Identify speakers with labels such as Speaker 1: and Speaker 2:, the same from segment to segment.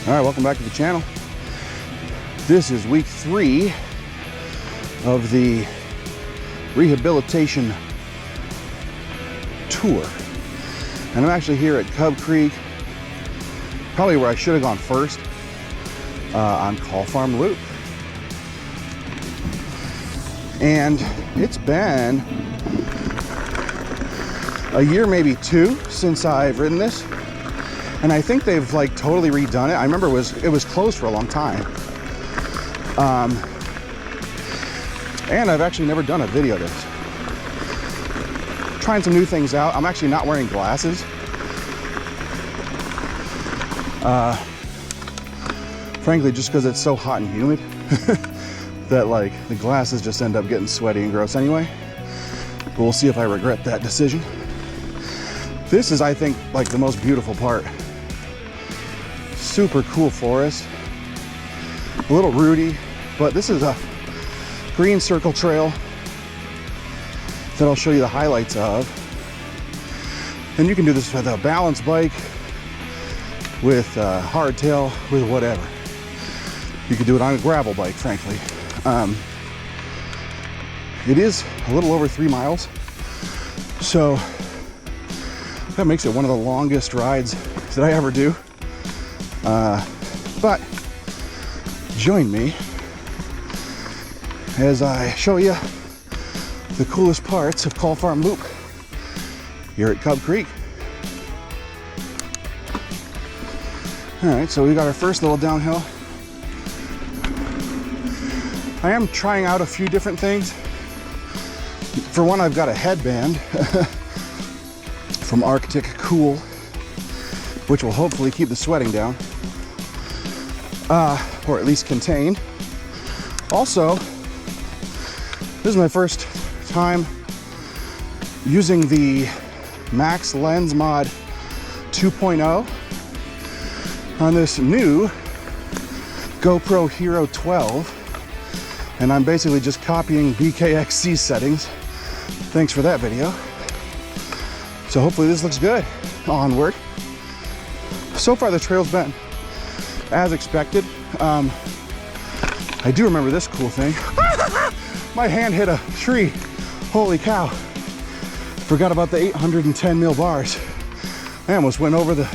Speaker 1: All right, welcome back to the channel. This is week 3 of the rehabilitation tour. And I'm actually here at Cub Creek, probably where I should have gone first, on Call Farm Loop. And it's been a year, maybe 2, since I've ridden this. And I think they've like totally redone it. I remember it was closed for a long time. And I've actually never done a video of this. Trying some new things out. I'm actually not wearing glasses. Frankly, just because it's so hot and humid that like the glasses just end up getting sweaty and gross anyway. But we'll see if I regret that decision. This is, I think, like the most beautiful part. Super cool forest, a little rooty, but this is a green circle trail that I'll show you the highlights of. And you can do this with a balance bike, with a hardtail, with whatever. You could do it on a gravel bike, frankly. It is a little over 3 miles, so that makes it one of the longest rides that I ever do. But join me as I show you the coolest parts of Call Farm Loop here at Cub Creek. All right, so we got our first little downhill. I am trying out a few different things. For one, I've got a headband from Arctic Cool, which will hopefully keep the sweating down, or at least contained. Also, this is my first time using the Max Lens Mod 2.0 on this new GoPro Hero 12, and I'm basically just copying BKXC settings. Thanks for that video. So hopefully this looks good. Onward. So far the trail's been as expected. I do remember this cool thing. My hand hit a tree. Holy cow. Forgot about the 810 mil bars. I almost went over the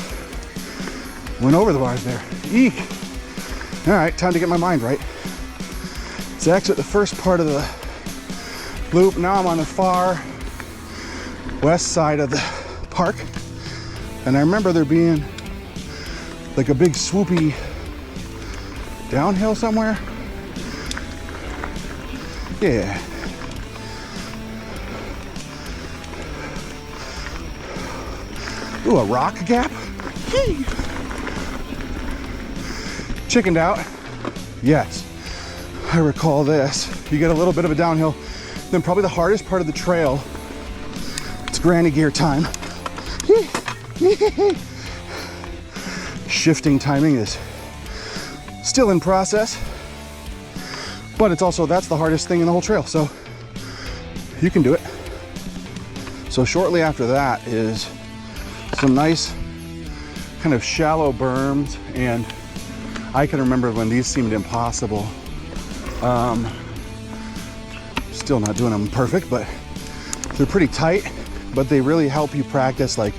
Speaker 1: bars there. Eek. All right, time to get my mind right. Let's exit the first part of the loop. Now I'm on the far west side of the park. And I remember there being like a big swoopy downhill somewhere. Yeah. Ooh, a rock gap? Yee. Chickened out? Yes. I recall this. You get a little bit of a downhill, then probably the hardest part of the trail. It's granny gear time. Shifting timing is still in process, but it's also, that's the hardest thing in the whole trail, so you can do it. So shortly after that is some nice kind of shallow berms, and I can remember when these seemed impossible. Still not doing them perfect, but they're pretty tight, but they really help you practice like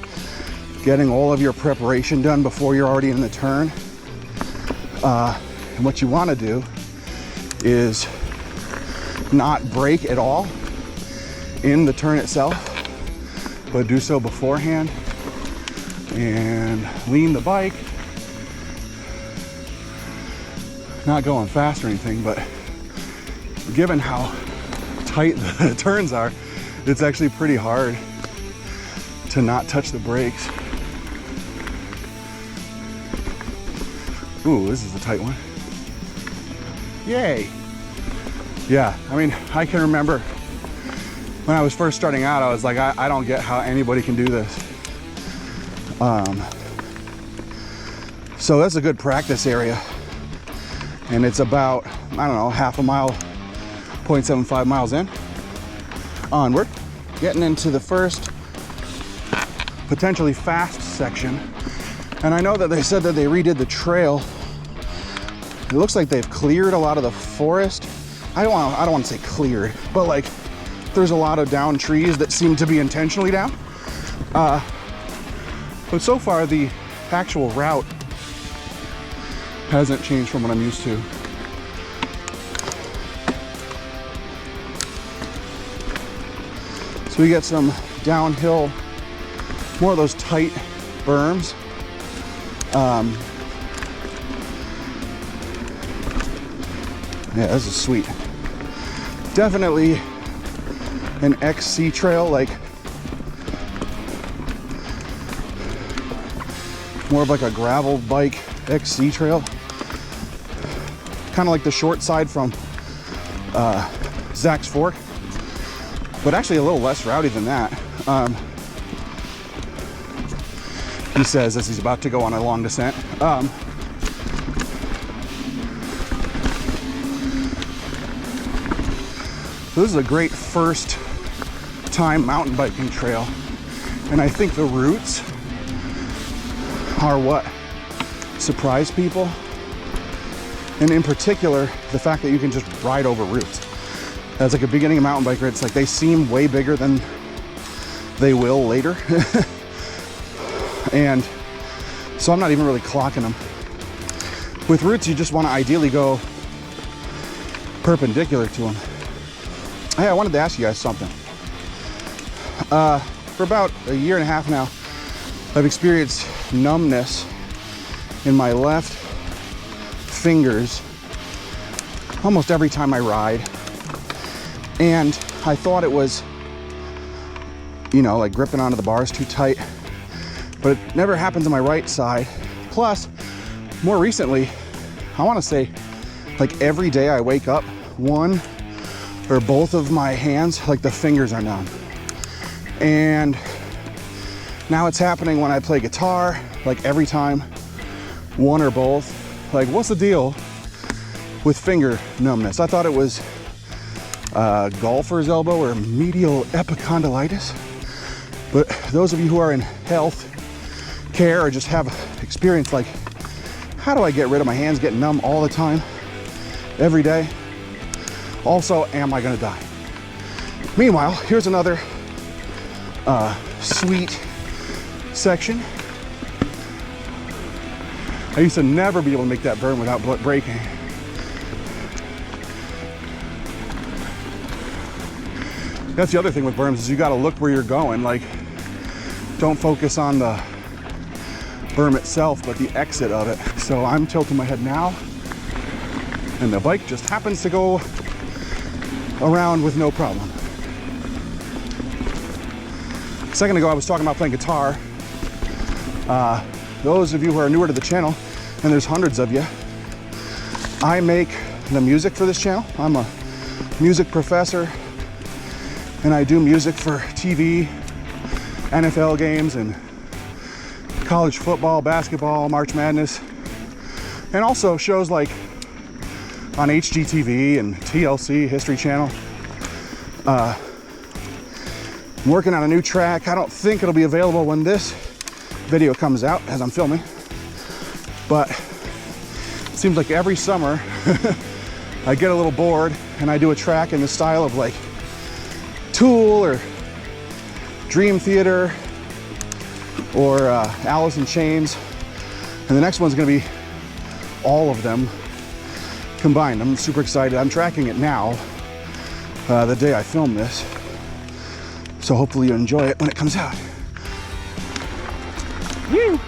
Speaker 1: getting all of your preparation done before you're already in the turn. And what you want to do is not brake at all in the turn itself, but do so beforehand and lean the bike. Not going fast or anything, but given how tight the turns are, it's actually pretty hard to not touch the brakes. Ooh, this is a tight one. Yay. Yeah, I mean, I can remember when I was first starting out, I was like, I don't get how anybody can do this. So that's a good practice area. And it's about, I don't know, half a mile, 0.75 miles in. Onward. Getting into the first potentially fast section. And I know that they said that they redid the trail It looks like they've cleared a lot of the forest. I don't want to say cleared, but like there's a lot of down trees that seem to be intentionally down. But so far the actual route hasn't changed from what I'm used to. So we get some downhill, more of those tight berms. Yeah, this is sweet. Definitely an XC trail, like more of like a gravel bike XC trail. Kind of like the short side from Zach's Fork, but actually a little less rowdy than that. He says as he's about to go on a long descent. So this is a great first time mountain biking trail. And I think the routes are what surprise people. And in particular, the fact that you can just ride over roots. As like a beginning mountain biker, it's like they seem way bigger than they will later. And so I'm not even really clocking them. With roots, you just want to ideally go perpendicular to them. Hey, I wanted to ask you guys something. For about a year and a half now, I've experienced numbness in my left fingers almost every time I ride. And I thought it was, you know, like gripping onto the bars too tight, but it never happens on my right side. Plus, more recently, I want to say like every day I wake up, one or both of my hands, like the fingers are numb. And now it's happening when I play guitar, like every time, one or both. Like, what's the deal with finger numbness? I thought it was golfer's elbow or medial epicondylitis. But those of you who are in health care or just have experience, like, how do I get rid of my hands getting numb all the time, every day? Also, am I gonna die? Meanwhile, here's another sweet section. I used to never be able to make that berm without braking. That's the other thing with berms, is you gotta look where you're going. Like, don't focus on the berm itself, but the exit of it. So I'm tilting my head now, and the bike just happens to go around with no problem. A second ago, I was talking about playing guitar. Those of you who are newer to the channel, and there's hundreds of you, I make the music for this channel. I'm a music professor, and I do music for TV, NFL games, and college football, basketball, March Madness, and also shows like on HGTV and TLC, History Channel. I'm working on a new track. I don't think it'll be available when this video comes out, as I'm filming, but it seems like every summer I get a little bored and I do a track in the style of like Tool or Dream Theater or Alice in Chains, and the next one's gonna be all of them combined. I'm super excited. I'm tracking it now, the day I film this, so hopefully you enjoy it when it comes out. Woo!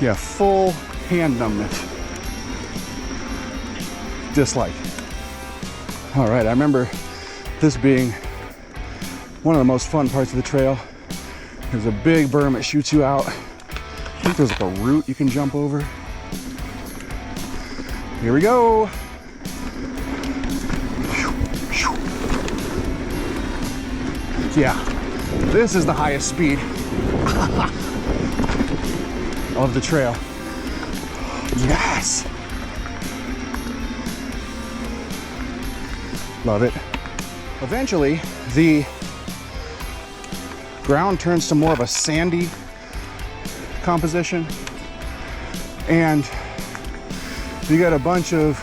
Speaker 1: Yeah, full hand numbness. Dislike. All right, I remember this being one of the most fun parts of the trail. There's a big berm that shoots you out. I think there's like a root you can jump over. Here we go. Yeah, this is the highest speed of the trail. Yes! Love it. Eventually, the ground turns to more of a sandy composition, and you got a bunch of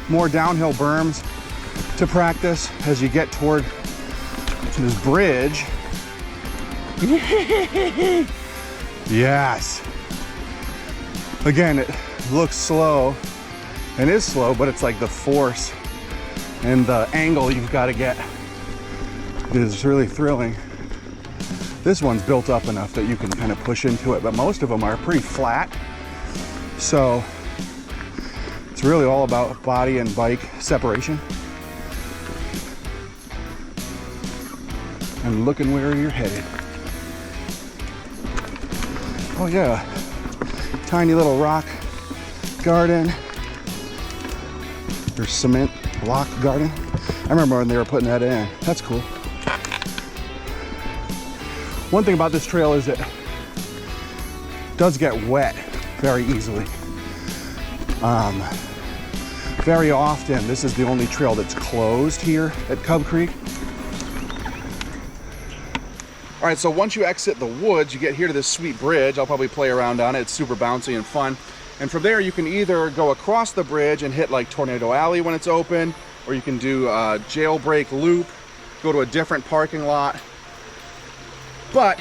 Speaker 1: more downhill berms to practice as you get toward this bridge. Yes. Again, it looks slow and is slow, but it's like the force and the angle you've got to get is really thrilling. This one's built up enough that you can kind of push into it, but most of them are pretty flat. So it's really all about body and bike separation and looking where you're headed. Oh yeah, tiny little rock garden or cement block garden. I remember when they were putting that in. That's cool. One thing about this trail is it does get wet very easily. Very often, this is the only trail that's closed here at Cub Creek. All right, so once you exit the woods, you get here to this sweet bridge. I'll probably play around on it. It's super bouncy and fun. And from there, you can either go across the bridge and hit like Tornado Alley when it's open, or you can do a jailbreak loop, go to a different parking lot. But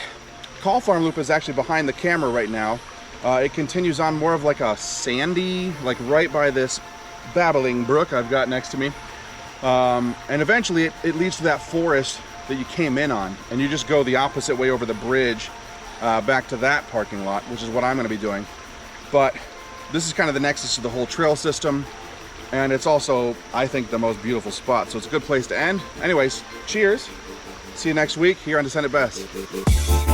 Speaker 1: Call Farm Loop is actually behind the camera right now. It continues on more of like a sandy, like right by this babbling brook I've got next to me. And eventually it leads to that forest that you came in on, and you just go the opposite way over the bridge back to that parking lot, which is what I'm going to be doing. But this is kind of the nexus to the whole trail system, and it's also, I think, the most beautiful spot, so it's a good place to end. Anyways, cheers. See you next week here on Descend at Best.